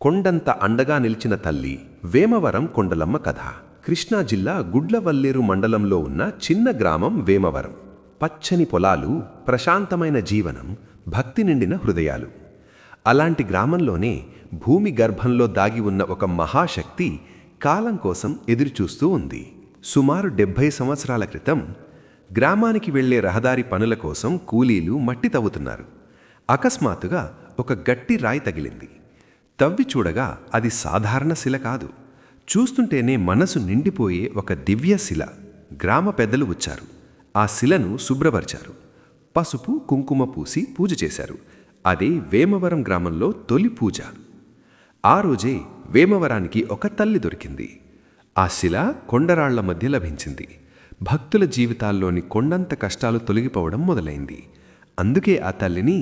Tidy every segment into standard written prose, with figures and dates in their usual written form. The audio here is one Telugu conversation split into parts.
కొండంత అండగా నిలిచిన తల్లి వేమవరం కొండలమ్మ కథ. కృష్ణా జిల్లా గుడ్లవల్లేరు మండలంలో ఉన్న చిన్న గ్రామం వేమవరం. పచ్చని పొలాలు, ప్రశాంతమైన జీవనం, భక్తి నిండిన హృదయాలు. అలాంటి గ్రామంలోనే భూమి గర్భంలో దాగి ఉన్న ఒక మహాశక్తి కాలం కోసం ఎదురుచూస్తూ ఉంది. సుమారు 70 సంవత్సరాల క్రితం గ్రామానికి వెళ్లే రహదారి పనుల కోసం కూలీలు మట్టి తవ్వుతున్నారు. అకస్మాత్తుగా ఒక గట్టి రాయి తగిలింది. తవ్వి చూడగా అది సాధారణ శిల కాదు, చూస్తుంటేనే మనసు నిండిపోయే ఒక దివ్య శిల. గ్రామ పెద్దలు వచ్చారు. ఆ శిలను శుభ్రపరిచారు. పసుపు కుంకుమ పూసి పూజ చేశారు. అదే వేమవరం గ్రామంలో తొలి పూజ. ఆ రోజే వేమవరానికి ఒక తల్లి దొరికింది. ఆ శిల కొండరాళ్ల మధ్య లభించింది. భక్తుల జీవితాల్లోని కొండంత కష్టాలు తొలగిపోవడం మొదలైంది. అందుకే ఆ తల్లిని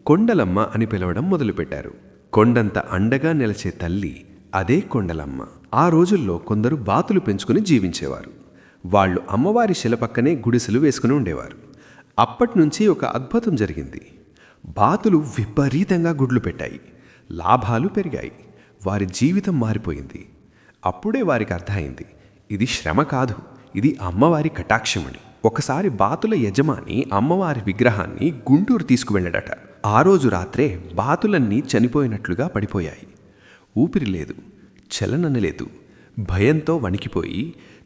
కొండలమ్మ అని పిలవడం మొదలుపెట్టారు. కొండంత అండగా నిలిచే తల్లి అదే కొండలమ్మ. ఆ రోజుల్లో కొందరు బాతులు పెంచుకుని జీవించేవారు. వాళ్ళు అమ్మవారి శిల పక్కనే గుడిసెలు వేసుకుని ఉండేవారు. అప్పట్నుంచి ఒక అద్భుతం జరిగింది. బాతులు విపరీతంగా గుడ్లు పెట్టాయి. లాభాలు పెరిగాయి. వారి జీవితం మారిపోయింది. అప్పుడే వారికి అర్థమైంది, ఇది శ్రమ కాదు, ఇది అమ్మవారి కటాక్షమని. ఒకసారి బాతుల యజమాని అమ్మవారి విగ్రహాన్ని గుంటూరు తీసుకువెళ్ళాడట. ఆ రోజు రాత్రే బాతులన్నీ చనిపోయినట్లుగా పడిపోయాయి. ఊపిరి లేదు, చలనన లేదు. భయంతో వణికిపోయి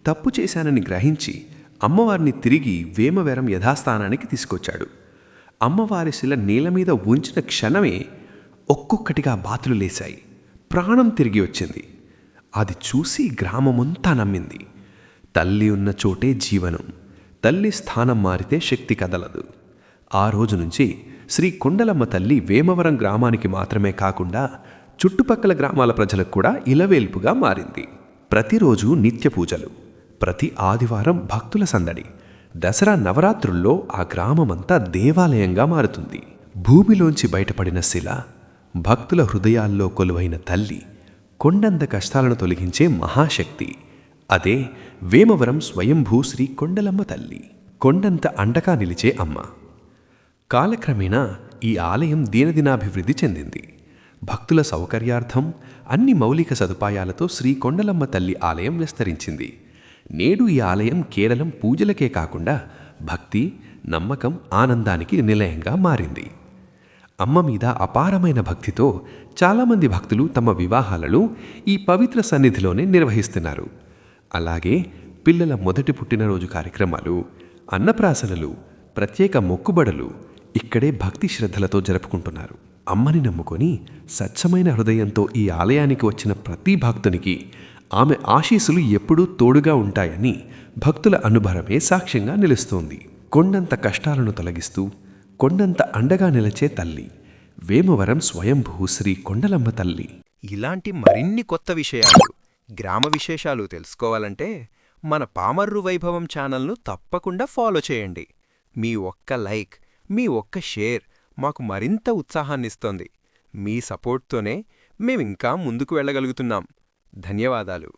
తప్పు చేశానని గ్రహించి అమ్మవారిని తిరిగి వేమవరం యథాస్థానానికి తీసుకొచ్చాడు. అమ్మవారి శిల నేల మీద ఉంచిన క్షణమే ఒక్కొక్కటిగా బాతులు లేశాయి. ప్రాణం తిరిగి వచ్చింది. అది చూసి గ్రామమంతా నమ్మింది. తల్లి ఉన్న చోటే జీవనం. తల్లి స్థానం మారితే శక్తి కదలదు. ఆ రోజు నుంచి శ్రీ కొండలమ్మ తల్లి వేమవరం గ్రామానికి మాత్రమే కాకుండా చుట్టుపక్కల గ్రామాల ప్రజలకు కూడా ఇలవేల్పుగా మారింది. ప్రతిరోజు నిత్య పూజలు, ప్రతి ఆదివారం భక్తుల సందడి. దసరా నవరాత్రుల్లో ఆ గ్రామమంతా దేవాలయంగా మారుతుంది. భూమిలోంచి బయటపడిన శిల, భక్తుల హృదయాల్లో కొలువైన తల్లి, కొండంత కష్టాలను తొలగించే మహాశక్తి. అదే వేమవరం స్వయంభూ శ్రీ కొండలమ్మ తల్లి, కొండంత అండగా నిలిచే అమ్మ. కాలక్రమేణా ఈ ఆలయం దినదినాభివృద్ధి చెందింది. భక్తుల సౌకర్యార్థం అన్ని మౌలిక సదుపాయాలతో శ్రీ కొండలమ్మ తల్లి ఆలయం విస్తరించింది. నేడు ఈ ఆలయం కేవలం పూజలకే కాకుండా భక్తి, నమ్మకం, ఆనందానికి నిలయంగా మారింది. అమ్మ మీద అపారమైన భక్తితో చాలామంది భక్తులు తమ వివాహాలను ఈ పవిత్ర సన్నిధిలోనే నిర్వహిస్తున్నారు. అలాగే పిల్లల మొదటి పుట్టినరోజు కార్యక్రమాలు, అన్నప్రాసనలు, ప్రత్యేక మొక్కుబడులు ఇక్కడే భక్తి శ్రద్ధలతో జరుపుకుంటున్నారు. అమ్మని నమ్ముకొని స్వచ్ఛమైన హృదయంతో ఈ ఆలయానికి వచ్చిన ప్రతి భక్తునికి ఆమె ఆశీస్సులు ఎప్పుడూ తోడుగా ఉంటాయని భక్తుల అనుభవమే సాక్ష్యంగా నిలుస్తోంది. కొండంత కష్టాలను తొలగిస్తూ కొండంత అండగా నిలిచే తల్లి, వేమవరం స్వయంభూ శ్రీ కొండలమ్మ తల్లి. ఇలాంటి మరిన్ని కొత్త విషయాలు, గ్రామ విశేషాలు తెలుసుకోవాలంటే మన పామర్రు వైభవం ఛానల్ను తప్పకుండా ఫాలో చేయండి. మీ ఒక్క లైక్, మీ ఒక్క షేర్ మాకు మరింత ఉత్సాహాన్నిస్తోంది. మీ సపోర్ట్తోనే మేమింకా ముందుకు వెళ్ళగలుగుతున్నాం. ధన్యవాదాలు.